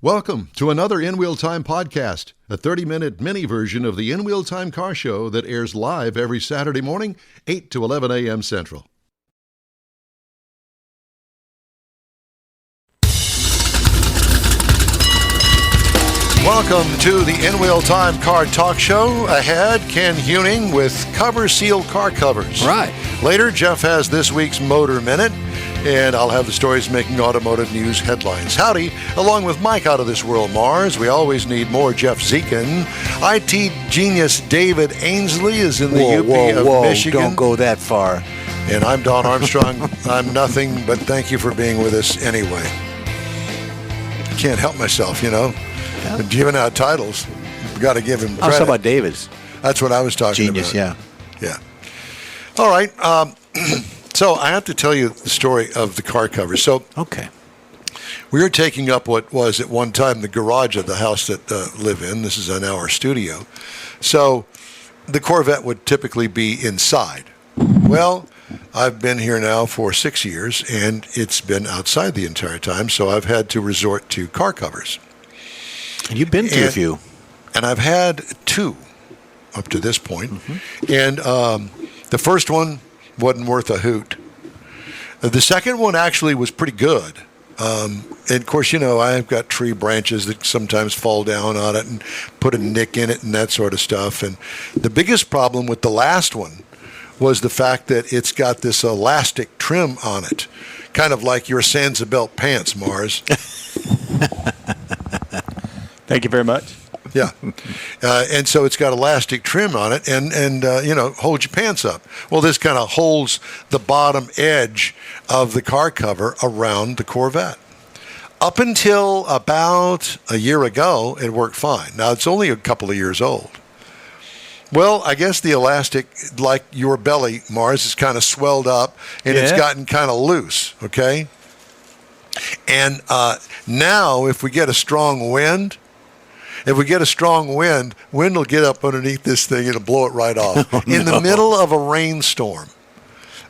Welcome to another In Wheel Time podcast, a 30-minute mini version of the In Wheel Time car show that airs live every Saturday morning, 8 to 11 a.m. Central. Welcome to the In Wheel Time Car Talk Show. Ahead, Ken Heuning with CoverSeal Car Covers. Right. Later, Jeff has this week's Motor Minute, and I'll have the stories making automotive news headlines. Howdy, along with Mike out of this world, Mars. We always need more Jeff Zekin. IT genius David Ainsley is in the UP of Michigan. Don't go that far. And I'm Don Armstrong. I'm nothing, but thank you for being with us anyway. Can't help myself, you know. Yeah. Giving out titles, we got to give him credit. I was talking about David's. That's what I was talking about. Genius, yeah. All right. So I have to tell you the story of the car covers. So okay, we were taking up what was at one time the garage of the house that live in. This is now our studio. So the Corvette would typically be inside. Well, I've been here now for 6 years, and it's been outside the entire time. So I've had to resort to car covers. You've been to a few. And I've had two up to this point. Mm-hmm. And the first one wasn't worth a hoot. The second one actually was pretty good. And of course, you know, I've got tree branches that sometimes fall down on it and put a nick in it and that sort of stuff. And the biggest problem with the last one was the fact that it's got this elastic trim on it, kind of like your Sansa-belt pants, Mars. Thank you very much. Yeah. And so it's got elastic trim on it and you know, holds your pants up. Well, this kind of holds the bottom edge of the car cover around the Corvette. Up until about a year ago, it worked fine. Now, it's only a couple of years old. Well, I guess the elastic, like your belly, Mars, is kind of swelled up and it's gotten kind of loose, okay? And now, if we get a strong wind, wind will get up underneath this thing and it'll blow it right off in the middle of a rainstorm,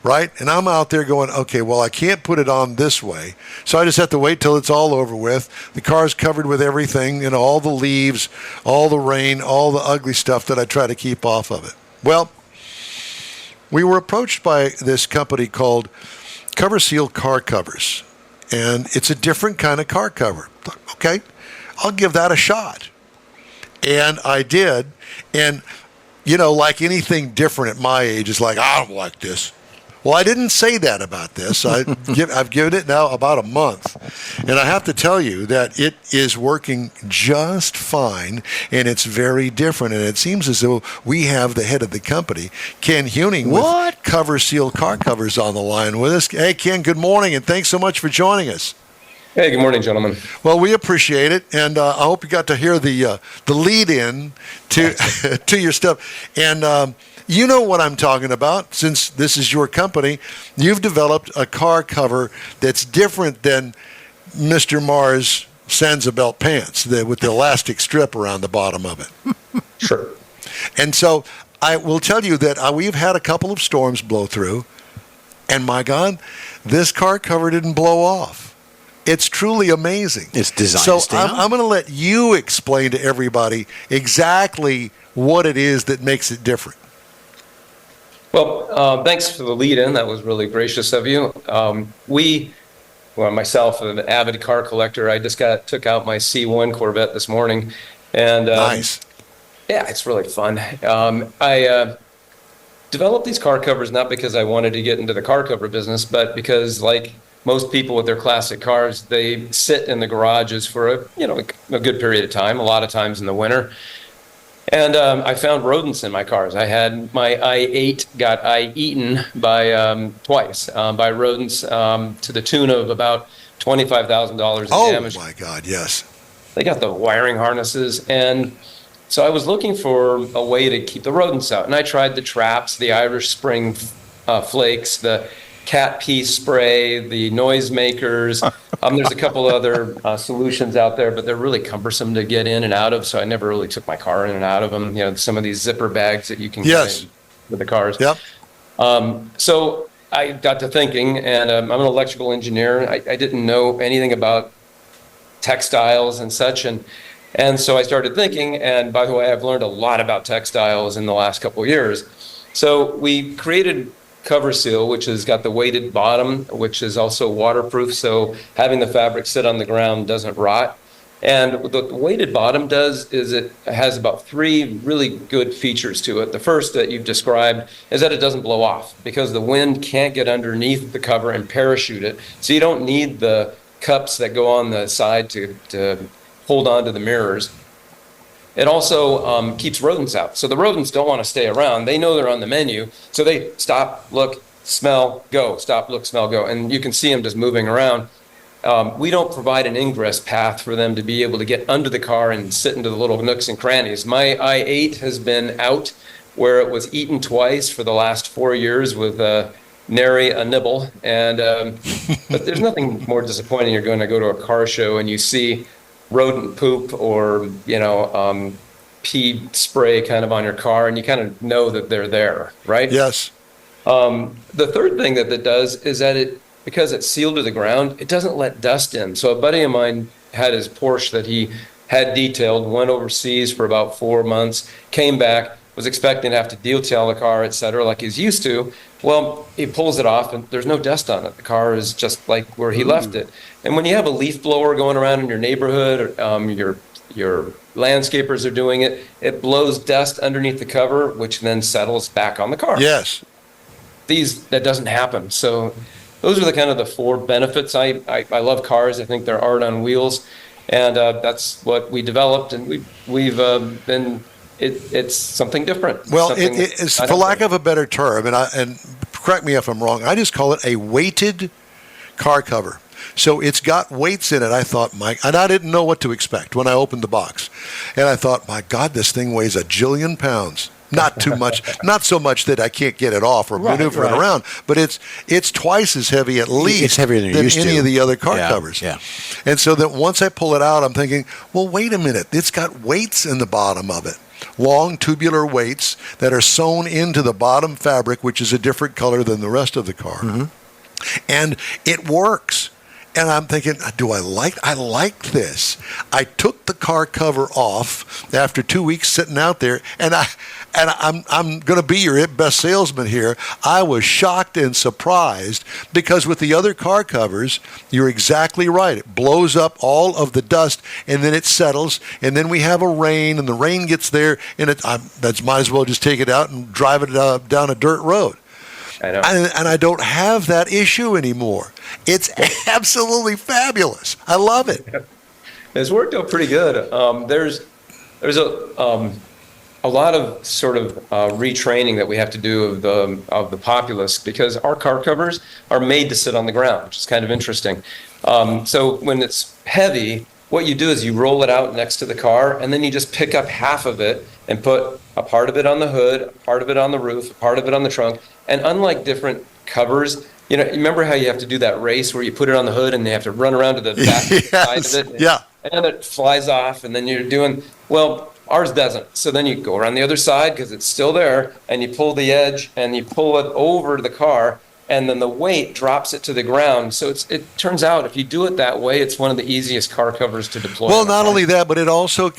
right? And I'm out there going, okay, well, I can't put it on this way, so I just have to wait till it's all over with. The car's covered with everything, you know, all the leaves, all the rain, all the ugly stuff that I try to keep off of it. Well, we were approached by this company called CoverSeal Car Covers, and it's a different kind of car cover. Okay, I'll give that a shot. And I did. And, you know, like anything different at my age, it's like, I don't like this. Well, I didn't say that about this. I've given it now about a month. And I have to tell you that it is working just fine, and it's very different. And it seems as though we have the head of the company, Ken Heuning, with CoverSeal Car Covers on the line with us. Hey, Ken, good morning, and thanks so much for joining us. Hey, good morning, gentlemen. Well, we appreciate it, and I hope you got to hear the lead-in to to your stuff. And you know what I'm talking about, since this is your company. You've developed a car cover that's different than Mr. Mars' Sansa-belt pants with the elastic strip around the bottom of it. Sure. And so I will tell you that we've had a couple of storms blow through, and my God, this car cover didn't blow off. It's truly amazing. It's designed so to stay on. I'm going to let you explain to everybody exactly what it is that makes it different. Well, thanks for the lead-in. That was really gracious of you. Myself, an avid car collector, I just took out my C1 Corvette this morning. And nice. Yeah, it's really fun. I developed these car covers not because I wanted to get into the car cover business, but because, like most people with their classic cars, they sit in the garages for a good period of time, a lot of times in the winter. And I found rodents in my cars. I had my i8 got eaten by twice by rodents to the tune of about $25,000 in damage. Oh my God, yes. They got the wiring harnesses, and so I was looking for a way to keep the rodents out. And I tried the traps, the Irish Spring flakes, the cat pee spray, the noise makers. There's a couple other solutions out there, but they're really cumbersome to get in and out of, so I never really took my car in and out of them. You know, some of these zipper bags that you can get in with the cars. Yep. So I got to thinking, and I'm an electrical engineer. I didn't know anything about textiles and such. And so I started thinking, and by the way, I've learned a lot about textiles in the last couple of years. So we created CoverSeal, which has got the weighted bottom, which is also waterproof, so having the fabric sit on the ground doesn't rot. And what the weighted bottom does is it has about 3 really good features to it. The first that you've described is that it doesn't blow off because the wind can't get underneath the cover and parachute it. So you don't need the cups that go on the side to hold on to the mirrors. It also keeps rodents out. So the rodents don't want to stay around. They know they're on the menu. So they stop, look, smell, go. Stop, look, smell, go. And you can see them just moving around. We don't provide an ingress path for them to be able to get under the car and sit into the little nooks and crannies. My i8 has been out where it was eaten twice for the last 4 years with nary a nibble. And but there's nothing more disappointing. You're going to go to a car show and you see rodent poop or, pea spray kind of on your car, and you kind of know that they're there, right? Yes. The third thing that it does is that because it's sealed to the ground, it doesn't let dust in. So a buddy of mine had his Porsche that he had detailed, went overseas for about 4 months, came back, was expecting to have to detail the car, et cetera, like he's used to. Well, he pulls it off and there's no dust on it. The car is just like where he left it. And when you have a leaf blower going around in your neighborhood, or your landscapers are doing it, it blows dust underneath the cover, which then settles back on the car. Yes. That doesn't happen. So those are the kind of the 4 benefits. I love cars. I think they're art on wheels, and that's what we developed, and we've been. It's something different. Well, it's for lack of a better term, and correct me if I'm wrong, I just call it a weighted car cover. So it's got weights in it. I thought, Mike, and I didn't know what to expect when I opened the box. And I thought, my God, this thing weighs 1 jillion pounds. Not too much, not so much that I can't get it off or maneuver it around, but it's twice as heavy at least it's heavier than any of the other car covers. Yeah. And so that once I pull it out, I'm thinking, well, wait a minute. It's got weights in the bottom of it. Long tubular weights that are sewn into the bottom fabric, which is a different color than the rest of the car. Mm-hmm. And it works. And I'm thinking, I like this. I took the car cover off after 2 weeks sitting out there, and I'm going to be your best salesman here. I was shocked and surprised because with the other car covers, you're exactly right. It blows up all of the dust, and then it settles, and then we have a rain, and the rain gets there, and that's might as well just take it out and drive it down a dirt road. I know. And I don't have that issue anymore. It's absolutely fabulous. I love it. It's worked out pretty good. There's a lot of sort of retraining that we have to do of the populace because our car covers are made to sit on the ground, which is kind of interesting. So when it's heavy, what you do is you roll it out next to the car, and then you just pick up half of it and put a part of it on the hood, a part of it on the roof, a part of it on the trunk. And unlike different covers, you remember how you have to do that race where you put it on the hood and they have to run around to the back side of it? Yeah. And it flies off, and then you're doing, well, ours doesn't. So then you go around the other side because it's still there, and you pull the edge and you pull it over the car, and then the weight drops it to the ground. So it turns out if you do it that way, it's one of the easiest car covers to deploy. Well, not only that, but it also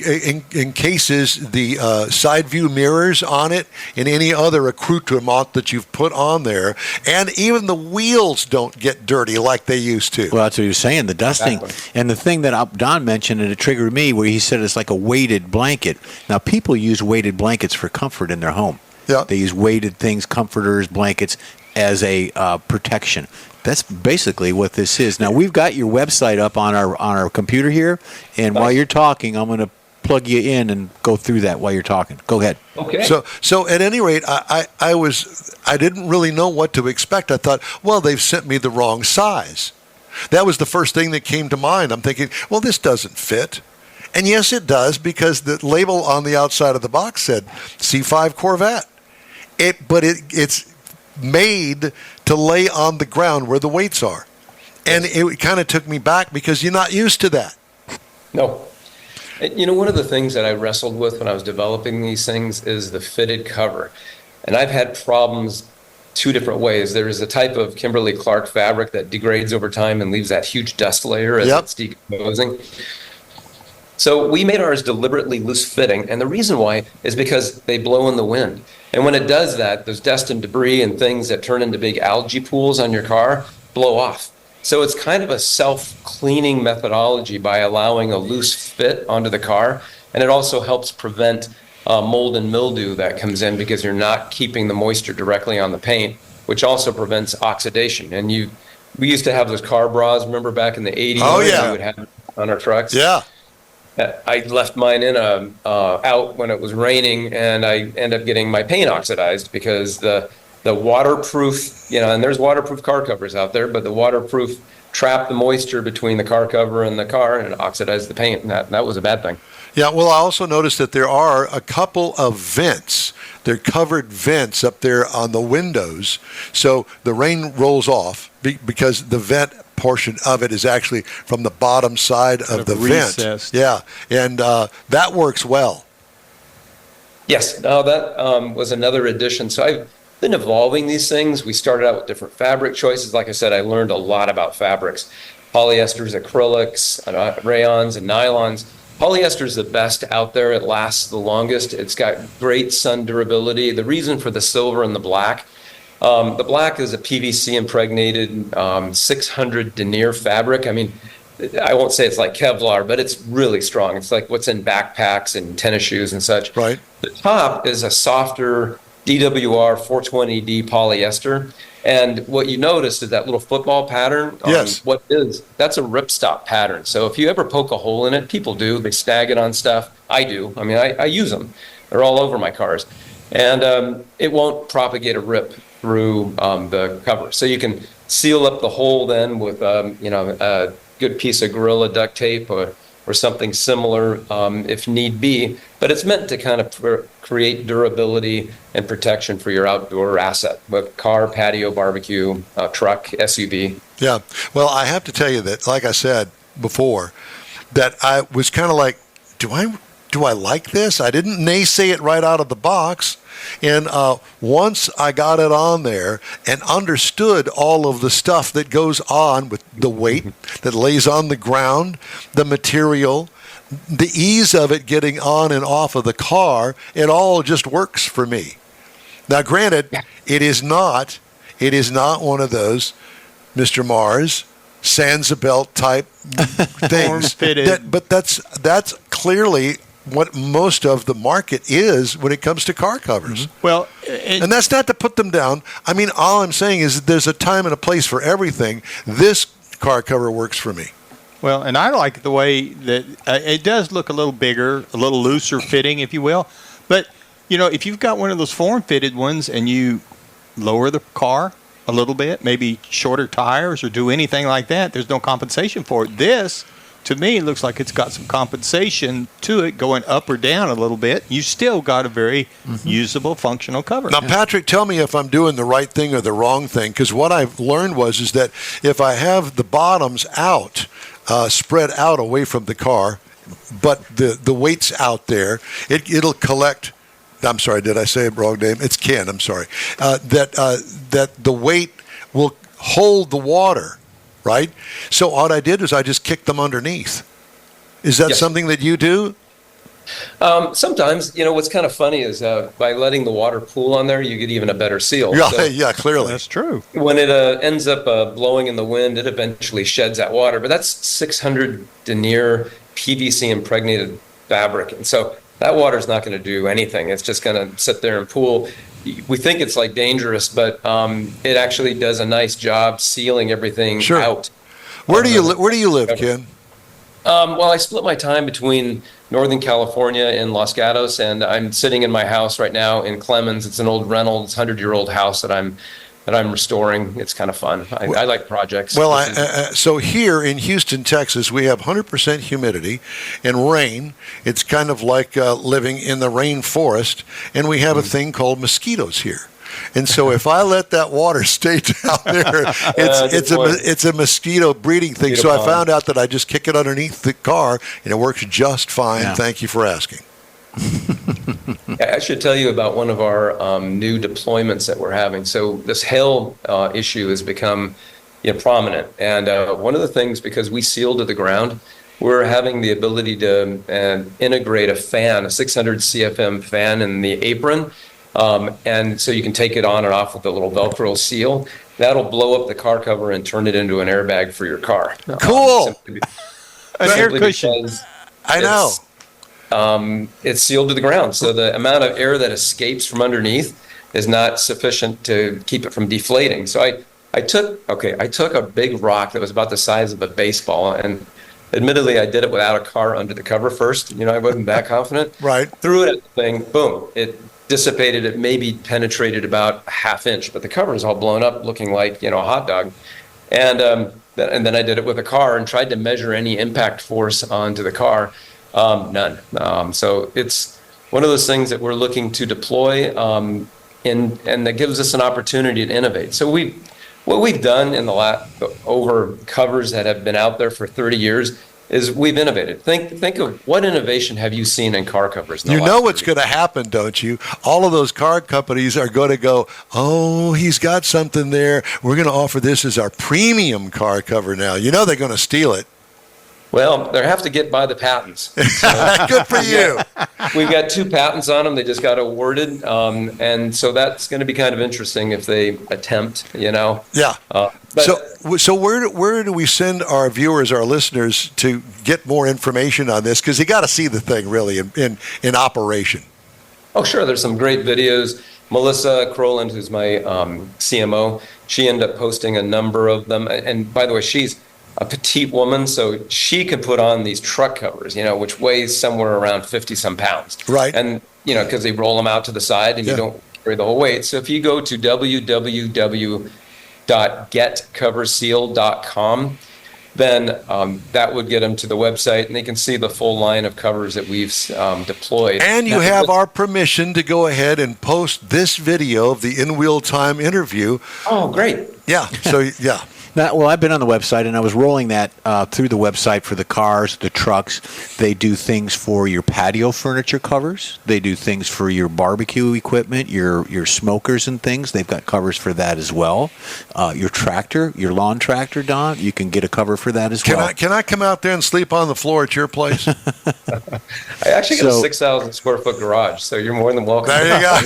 encases the side view mirrors on it and any other accoutrement that you've put on there. And even the wheels don't get dirty like they used to. Well, that's what he was saying, the dusting. Exactly. And the thing that Don mentioned, and it triggered me, where he said it's like a weighted blanket. Now, people use weighted blankets for comfort in their home. Yeah. They use weighted things, comforters, blankets, as a protection. That's basically what this is. Now, we've got your website up on our computer here, and while you're talking, I'm going to plug you in and go through that while you're talking. Go ahead. Okay. So at any rate, I didn't really know what to expect. I thought, well, they've sent me the wrong size. That was the first thing that came to mind. I'm thinking, well, this doesn't fit. And yes, it does, because the label on the outside of the box said C5 Corvette. But it's made to lay on the ground where the weights are. And it kind of took me back because you're not used to that. No. One of the things that I wrestled with when I was developing these things is the fitted cover. And I've had problems two different ways. There is a type of Kimberly-Clark fabric that degrades over time and leaves that huge dust layer as it's decomposing. So we made ours deliberately loose fitting, and the reason why is because they blow in the wind. And when it does that, those dust and debris and things that turn into big algae pools on your car blow off. So it's kind of a self-cleaning methodology by allowing a loose fit onto the car, and it also helps prevent mold and mildew that comes in because you're not keeping the moisture directly on the paint, which also prevents oxidation. And we used to have those car bras, remember back in the 80s? Oh, yeah. We would have on our trucks. Yeah. I left mine in out when it was raining, and I ended up getting my paint oxidized because the waterproof, and there's waterproof car covers out there, but the waterproof trapped the moisture between the car cover and the car, and it oxidized the paint, and that was a bad thing. Yeah, well, I also noticed that there are a couple of vents. They're covered vents up there on the windows, so the rain rolls off because the vent portion of it is actually from the bottom side of the vent. Yeah, and that works well. Yes, no, that was another addition. So I've been evolving these things. We started out with different fabric choices. Like I said, I learned a lot about fabrics. Polyesters, acrylics, rayons, and nylons. Polyester is the best out there. It lasts the longest. It's got great sun durability. The reason for the silver and the black is a PVC impregnated 600 denier fabric. I mean, I won't say it's like Kevlar, but it's really strong. It's like what's in backpacks and tennis shoes and such. Right. The top is a softer DWR 420D polyester. And what you notice is that little football pattern. Yes. That's a ripstop pattern. So if you ever poke a hole in it, people do. They snag it on stuff. I do. I mean, I use them. They're all over my cars. And it won't propagate a rip through the cover. So you can seal up the hole then with, a good piece of Gorilla duct tape or something similar if need be. But it's meant to kind of create durability and protection for your outdoor asset, with car, patio, barbecue, truck, SUV. Yeah. Well, I have to tell you that, like I said before, that I was kind of like, do I like this? I didn't naysay it right out of the box. And once I got it on there and understood all of the stuff that goes on with the weight that lays on the ground, the material, the ease of it getting on and off of the car, it all just works for me. Now, granted, it is not one of those Mr. Mars, Sansa type things. But that's clearly what most of the market is when it comes to car covers. Mm-hmm. Well, and that's not to put them down. I mean, all I'm saying is there's a time and a place for everything. This car cover works for me. Well, and I like the way that it does look a little bigger, a little looser fitting, if you will. But, if you've got one of those form-fitted ones and you lower the car a little bit, maybe shorter tires or do anything like that, there's no compensation for it. This, to me, looks like it's got some compensation to it going up or down a little bit. You still got a very usable, functional cover. Now, Patrick, tell me if I'm doing the right thing or the wrong thing, because what I've learned is that if I have the bottoms out, spread out away from the car, but the weight's out there, it'll collect. I'm sorry, did I say a wrong name? It's Ken. I'm sorry. That the weight will hold the water. Right? So what I did is I just kicked them underneath. Is that something that you do? Sometimes, what's kind of funny is by letting the water pool on there, you get even a better seal. Yeah, so yeah, clearly. That's true. When it ends up blowing in the wind, it eventually sheds that water. But that's 600 denier PVC impregnated fabric. And so that water's not going to do anything. It's just going to sit there and pool. We think it's like dangerous, but it actually does a nice job sealing everything out. Where do you live, Ken? Well, I split my time between Northern California and Los Gatos, and I'm sitting in my house right now in Clemens. It's an old rental, it's a 100-year-old house that I'm restoring. It's kind of fun. I like projects. Well, so here in Houston, Texas, we have 100% humidity and rain. It's kind of like living in the rainforest, and we have a thing called mosquitoes here. And so if I let that water stay down there, it's a mosquito breeding thing. So I found out that I just kick it underneath the car, and it works just fine. Yeah. Thank you for asking. I should tell you about one of our new deployments that we're having. So this hail issue has become prominent. And one of the things, because we seal to the ground, we're having the ability to integrate a fan, a 600 CFM fan in the apron. And so you can take it on and off with a little Velcro seal. That'll blow up the car cover and turn it into an airbag for your car. Cool. An air cushion. I know. It's sealed to the ground. So the amount of air that escapes from underneath is not sufficient to keep it from deflating. So I took a big rock that was about the size of a baseball, and admittedly I did it without a car under the cover first. I wasn't that confident. Right. Threw it at the thing, boom. It dissipated. It maybe penetrated about a half inch, but the cover is all blown up looking like, a hot dog. And then I did it with a car and tried to measure any impact force onto the car. None. So it's one of those things that we're looking to deploy, and that gives us an opportunity to innovate. So what we've done in over covers that have been out there for 30 years is we've innovated. Think of what innovation have you seen in car covers? You know what's going to happen, don't you? All of those car companies are going to go, oh, he's got something there. We're going to offer this as our premium car cover now. They're going to steal it. Well, they have to get by the patents. Good for you. We've got 2 patents on them. They just got awarded. And so that's going to be kind of interesting if they attempt, Yeah. So where do we send our viewers, our listeners, to get more information on this? Because you got to see the thing really in operation. Oh, sure. There's some great videos. Melissa Croland, who's my CMO, she ended up posting a number of them. And by the way, she's a petite woman, so she could put on these truck covers, which weighs somewhere around 50 some pounds. Right. And, because they roll them out to the side and you don't carry the whole weight. So if you go to www.getcoverseal.com, then that would get them to the website, and they can see the full line of covers that we've deployed. And you have our permission to go ahead and post this video of the In Wheel Time interview. Oh, great. Yeah. So, yeah. Well, I've been on the website, and I was rolling that through the website for the cars, the trucks. They do things for your patio furniture covers. They do things for your barbecue equipment, your smokers and things. They've got covers for that as well. Your tractor, your lawn tractor, Don, you can get a cover for that as well. Can I come out there and sleep on the floor at your place? I actually got a 6,000 square foot garage, so you're more than welcome. There you go.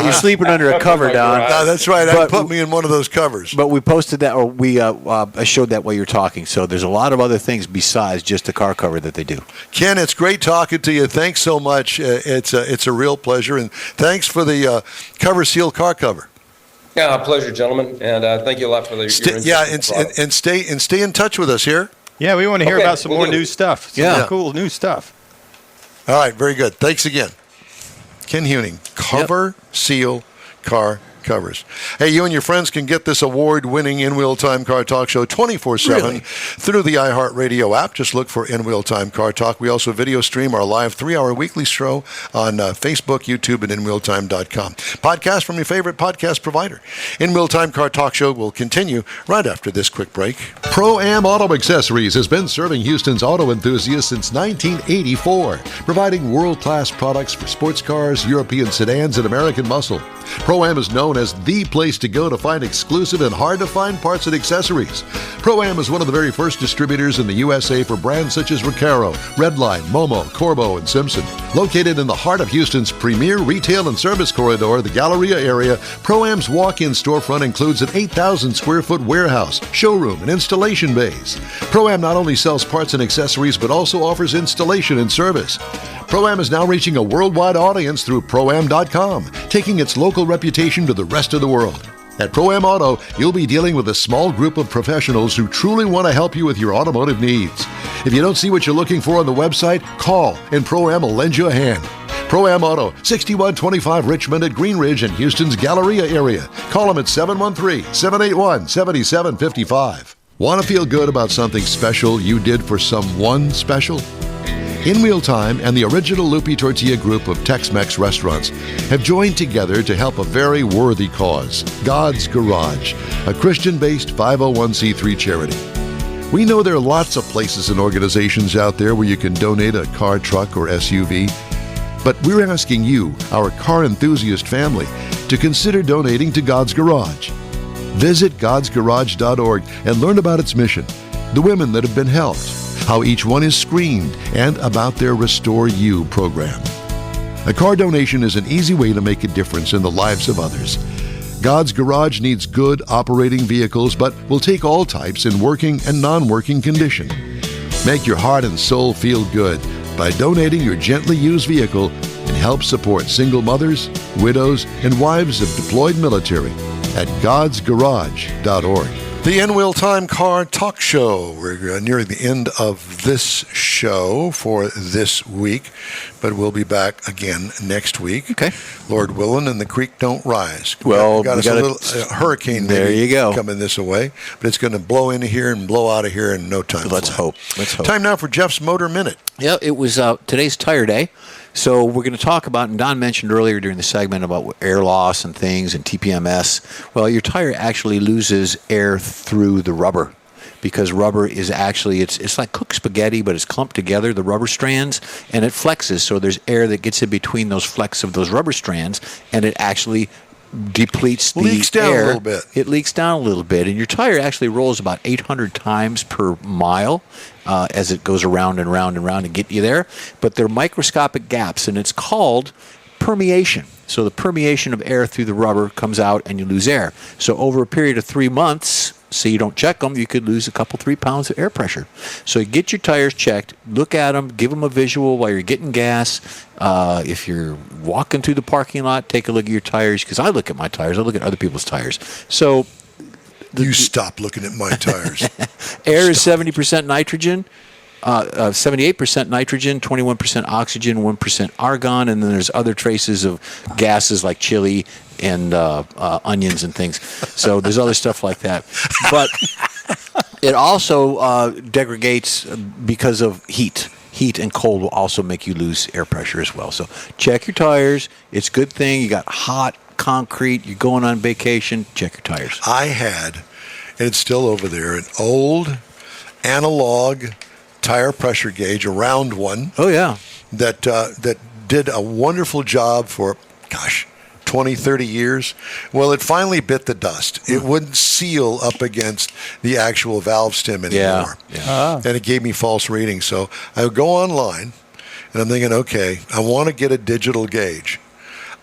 You're sleeping under a cover, Don. No, that's right. I put me in one of those covers. But we posted that, or I showed that while you're talking. So there's a lot of other things besides just the car cover that they do. Ken, it's great talking to you. Thanks so much. It's a real pleasure, and thanks for the CoverSeal car cover. Yeah, pleasure, gentlemen, and thank you a lot for your interest. Yeah, and stay in touch with us here. Yeah, we want to hear about some more new stuff. Some more cool new stuff. All right, very good. Thanks again. Ken Heuning, CoverSeal Car Covers. Hey, you and your friends can get this award-winning In Wheel Time Car Talk show 24/7 through the iHeartRadio app. Just look for In Wheel Time Car Talk. We also video stream our live 3-hour weekly show on Facebook, YouTube, and InWheelTime.com. Podcast from your favorite podcast provider. In Wheel Time Car Talk show will continue right after this quick break. Pro-Am Auto Accessories has been serving Houston's auto enthusiasts since 1984, providing world-class products for sports cars, European sedans, and American muscle. Pro-Am is known as the place to go to find exclusive and hard-to-find parts and accessories. Pro-Am is one of the very first distributors in the USA for brands such as Recaro, Redline, Momo, Corbo, and Simpson. Located in the heart of Houston's premier retail and service corridor, the Galleria area, Pro-Am's walk-in storefront includes an 8,000-square-foot warehouse, showroom, and installation bays. Pro-Am not only sells parts and accessories, but also offers installation and service. Pro-Am is now reaching a worldwide audience through Pro-Am.com, taking its local reputation to the rest of the world. At Pro-Am Auto, you'll be dealing with a small group of professionals who truly want to help you with your automotive needs. If you don't see what you're looking for on the website, call and Pro-Am will lend you a hand. Pro-Am Auto, 6125 Richmond at Green Ridge in Houston's Galleria area. Call them at 713-781-7755. Want to feel good about something special you did for someone special? In Wheel Time and the original Lupi Tortilla group of Tex-Mex restaurants have joined together to help a very worthy cause, God's Garage, a Christian-based 501c3 charity. We know there are lots of places and organizations out there where you can donate a car, truck, or SUV. But we're asking you, our car enthusiast family, to consider donating to God's Garage. Visit godsgarage.org and learn about its mission, the women that have been helped, how each one is screened, and about their Restore You program. A car donation is an easy way to make a difference in the lives of others. God's Garage needs good operating vehicles, but will take all types in working and non-working condition. Make your heart and soul feel good by donating your gently used vehicle and help support single mothers, widows, and wives of deployed military at godsgarage.org. The In Wheel Time Car Talk Show. We're nearing the end of this show for this week, but we'll be back again next week. Okay. Lord willing, and the creek don't rise. Well, we got us a little hurricane there you go. coming this way, but it's going to blow into here and blow out of here in no time. Let's flat. hope. Let's hope. Time now for Jeff's Motor Minute. Yeah, it was today's tire day. So we're going to talk about, and Don mentioned earlier during the segment about air loss and things and TPMS. Well, your tire actually loses air through the rubber because rubber is actually, it's like cooked spaghetti, but it's clumped together, the rubber strands, and it flexes. So there's air that gets in between those flecks of those rubber strands, and it actually depletes the Leaks down air. a little bit. It leaks down a little bit, and your tire actually rolls about 800 times per mile as it goes around and round and round to get you there. But they're microscopic gaps, and it's called permeation. So the permeation of air through the rubber comes out, and you lose air. So over a period of 3 months, so you don't check them, you could lose a couple, 3 pounds of air pressure. So get your tires checked, look at them, give them a visual while you're getting gas. If you're walking through the parking lot, take a look at your tires, because I look at my tires, I look at other people's tires. So You stop looking at my tires. air is 70% nitrogen, 78% nitrogen, 21% oxygen, 1% argon, and then there's other traces of gases like chili and onions and things. So there's other stuff like that. But it also degrades because of heat. Heat and cold will also make you lose air pressure as well. So check your tires. It's a good thing. You got hot concrete. You're going on vacation. Check your tires. I had, and it's still over there, an old analog tire pressure gauge, a round one. Oh, yeah. That did a wonderful job for, 20, 30 years. Well, it finally bit the dust. It wouldn't seal up against the actual valve stem anymore. Yeah. And it gave me false readings. So I would go online, and I'm thinking, okay, I want to get a digital gauge.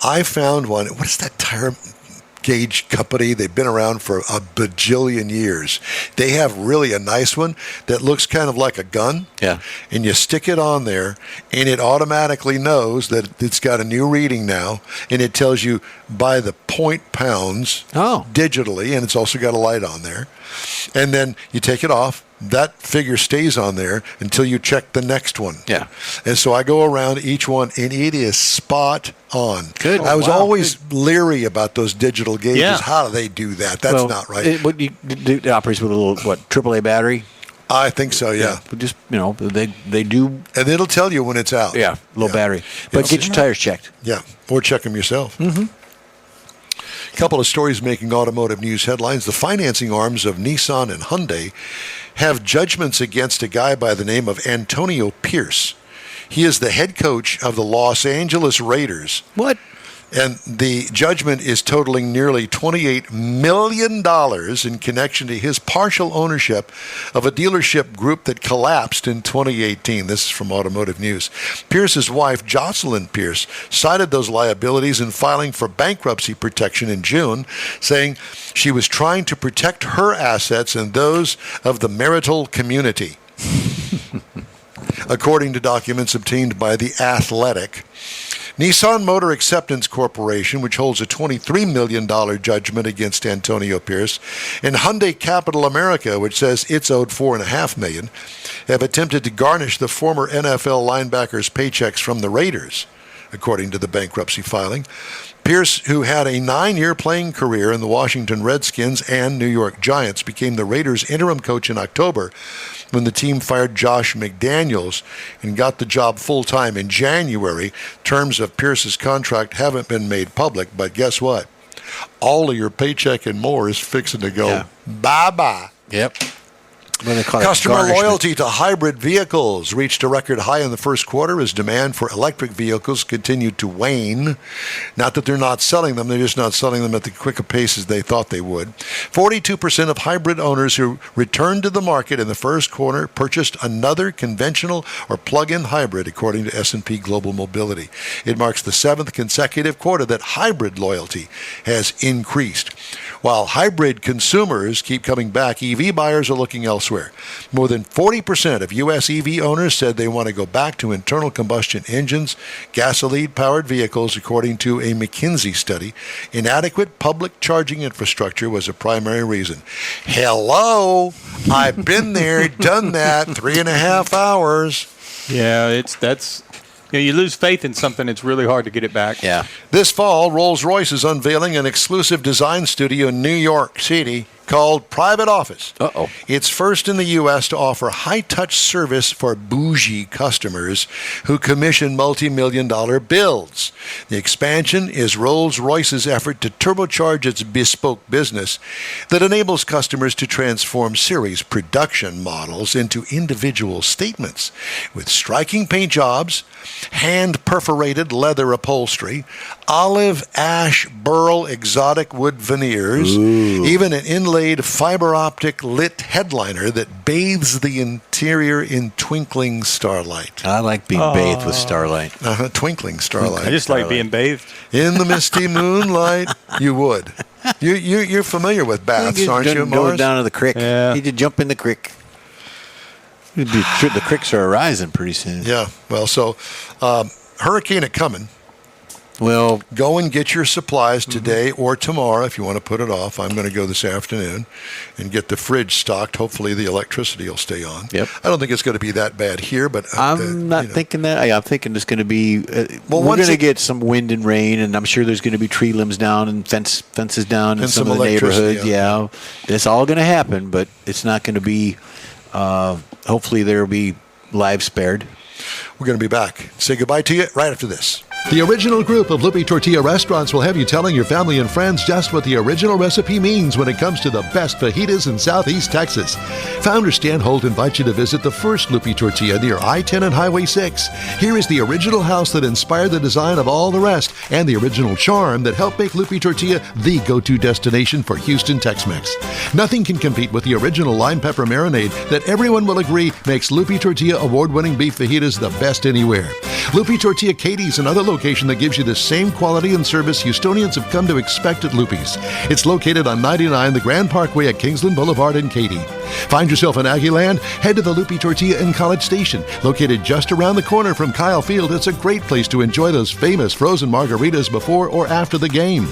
I found one. What is that tire gauge company? They've been around for a bajillion years. They have really a nice one that looks kind of like a gun. Yeah. And you stick it on there, and it automatically knows that it's got a new reading now, and it tells you by the point pounds digitally, and it's also got a light on there. And then you take it off. That figure stays on there until you check the next one. Yeah. And so I go around each one, and it is spot on. Good. I was Wow. always leery about those digital gauges. Yeah. How do they do that? That's not right. It operates with a little, AAA battery? I think so, yeah. But just, they do. And it'll tell you when it's out. Yeah, low battery. But get your tires checked. Yeah, or check them yourself. Mm-hmm. Couple of stories making automotive news headlines. The financing arms of Nissan and Hyundai have judgments against a guy by the name of Antonio Pierce. He is the head coach of the Los Angeles Raiders. What? And the judgment is totaling nearly $28 million in connection to his partial ownership of a dealership group that collapsed in 2018. This is from Automotive News. Pierce's wife, Jocelyn Pierce, cited those liabilities in filing for bankruptcy protection in June, saying she was trying to protect her assets and those of the marital community. According to documents obtained by The Athletic, Nissan Motor Acceptance Corporation, which holds a $23 million judgment against Antonio Pierce, and Hyundai Capital America, which says it's owed $4.5 million, have attempted to garnish the former NFL linebacker's paychecks from the Raiders, according to the bankruptcy filing. Pierce, who had a 9-year playing career in the Washington Redskins and New York Giants, became the Raiders' interim coach in October when the team fired Josh McDaniels and got the job full-time in January. Terms of Pierce's contract haven't been made public, but guess what? All of your paycheck and more is fixing to go bye-bye. Yep. What do they call it? Customer Garnishment. loyalty to hybrid vehicles reached a record high in the first quarter as demand for electric vehicles continued to wane. Not that they're not selling them, they're just not selling them at the quick a pace as they thought they would. 42% of hybrid owners who returned to the market in the first quarter purchased another conventional or plug-in hybrid, according to S&P Global Mobility. It marks the 7th consecutive quarter that hybrid loyalty has increased. While hybrid consumers keep coming back, EV buyers are looking elsewhere. More than 40% of U.S. EV owners said they want to go back to internal combustion engines, gasoline-powered vehicles, according to a McKinsey study. Inadequate public charging infrastructure was a primary reason. Hello, I've been there, done that, 3.5 hours. Yeah, you lose faith in something, it's really hard to get it back. Yeah. This fall, Rolls-Royce is unveiling an exclusive design studio in New York City called Private Office. Uh-oh. It's first in the U.S. to offer high-touch service for bougie customers who commission multi-million-dollar builds. The expansion is Rolls-Royce's effort to turbocharge its bespoke business that enables customers to transform series production models into individual statements with striking paint jobs, hand-perforated leather upholstery, olive ash burl exotic wood veneers, even an inlaid fiber optic lit headliner that bathes the interior in twinkling starlight. I like being bathed with starlight. Twinkling starlight. I just like being bathed. In the misty moonlight, you would. You're familiar with baths, aren't you, Go Morris? down to the creek. Yeah. You just jump in the creek. The creeks are arising pretty soon. Yeah. Well, so hurricane it coming. Well, Go and get your supplies today or tomorrow if you want to put it off. I'm going to go this afternoon and get the fridge stocked. Hopefully the electricity will stay on. Yep. I don't think it's going to be that bad here, but I'm not thinking that. I'm thinking it's going to be. Well, we're once going to it- get some wind and rain, and I'm sure there's going to be tree limbs down and fences down in And some some of the electricity, neighborhoods. yeah. Yeah, it's all going to happen, but it's not going to be. Hopefully, there will be lives spared. we're going to be back. Say goodbye to you right after this. The original group of Lupi Tortilla restaurants will have you telling your family and friends just what the original recipe means when it comes to the best fajitas in Southeast Texas. Founder Stan Holt invites you to visit the first Lupi Tortilla near I-10 and Highway 6. Here is the original house that inspired the design of all the rest and the original charm that helped make Lupi Tortilla the go-to destination for Houston Tex-Mex. Nothing can compete with the original lime pepper marinade that everyone will agree makes Lupi Tortilla award-winning beef fajitas the best anywhere. Lupi Tortilla Katie's another location that gives you the same quality and service Houstonians have come to expect at Lupi's. It's located on 99 the Grand Parkway at Kingsland Boulevard in Katy. Find yourself in Aggieland? Head to the Lupi Tortilla in College Station. Located just around the corner from Kyle Field, it's a great place to enjoy those famous frozen margaritas before or after the game.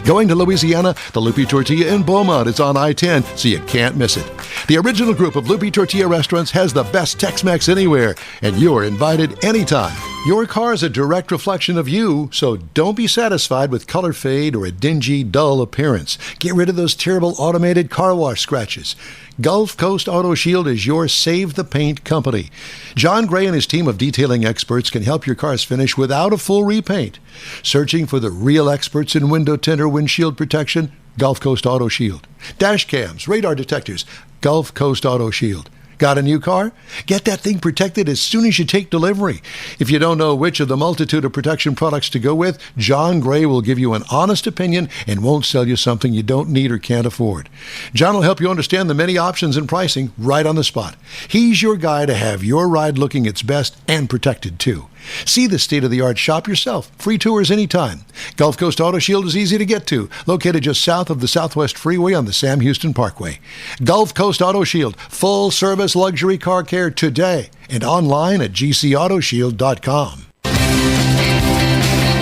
Going to Louisiana, the Lupi Tortilla in Beaumont is on I-10, so you can't miss it. The original group of Lupi Tortilla restaurants has the best Tex-Mex anywhere, and you're invited anytime. Your car is a direct reflection of you, so don't be satisfied with color fade or a dingy, dull appearance. Get rid of those terrible automated car wash scratches. Gulf Coast Auto Shield is your Save the Paint company. John Gray and his team of detailing experts can help your cars finish without a full repaint. Searching for the real experts in window tint or windshield protection? Gulf Coast Auto Shield. Dash cams, radar detectors? Gulf Coast Auto Shield. Got a new car? Get that thing protected as soon as you take delivery. If you don't know which of the multitude of protection products to go with, John Gray will give you an honest opinion and won't sell you something you don't need or can't afford. John will help you understand the many options and pricing right on the spot. He's your guy to have your ride looking its best and protected too. See the state-of-the-art shop yourself. Free tours anytime. Gulf Coast Auto Shield is easy to get to, located just south of the Southwest Freeway on the Sam Houston Parkway. Gulf Coast Auto Shield, full-service luxury car care today, and online at gcautoshield.com.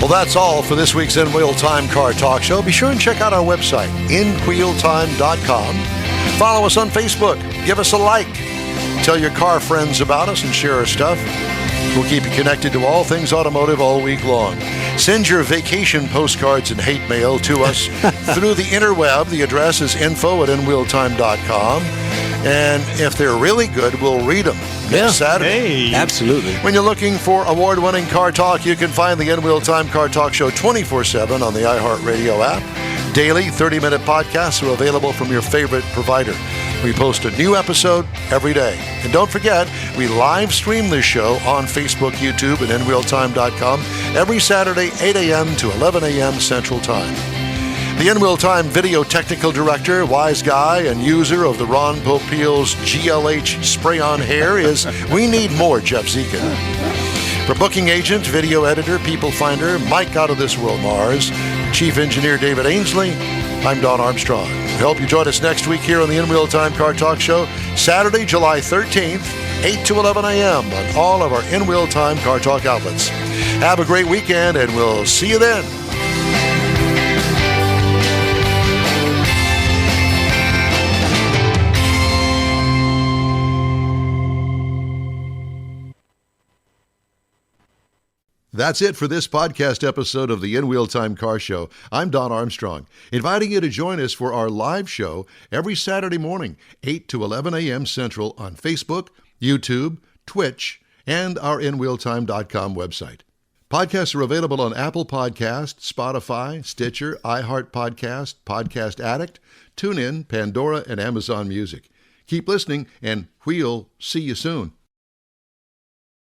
Well, that's all for this week's In Wheel Time Car Talk Show. Be sure and check out our website, inwheeltime.com. Follow us on Facebook. Give us a like. Tell your car friends about us and share our stuff. We'll keep you connected to all things automotive all week long. Send your vacation postcards and hate mail to us through the interweb. The address is info@inwheeltime.com. And if they're really good, we'll read them next Saturday. Hey. Absolutely. When you're looking for award-winning car talk, you can find the In Wheel Time Car Talk Show 24/7 on the iHeartRadio app. Daily 30-minute podcasts are available from your favorite provider. We post a new episode every day. And don't forget, we live stream this show on Facebook, YouTube, and InWheelTime.com every Saturday, 8 a.m. to 11 a.m. Central Time. The In-Wheel Time video technical director, wise guy, and user of the Ron Popeil's GLH spray-on hair is We Need More Jeff Zekin. For booking agent, video editor, people finder, Mike Out of This World Mars, Chief Engineer David Ainsley, I'm Don Armstrong. We hope you join us next week here on the In-Wheel Time Car Talk Show, Saturday, July 13th, 8 to 11 a.m. on all of our In-Wheel Time Car Talk outlets. Have a great weekend, and we'll see you then. That's it for this podcast episode of the In-Wheel Time Car Show. I'm Don Armstrong, inviting you to join us for our live show every Saturday morning, 8 to 11 a.m. Central on Facebook, YouTube, Twitch, and our InWheelTime.com website. Podcasts are available on Apple Podcasts, Spotify, Stitcher, iHeart Podcast, Podcast Addict, TuneIn, Pandora, and Amazon Music. Keep listening, and we'll see you soon.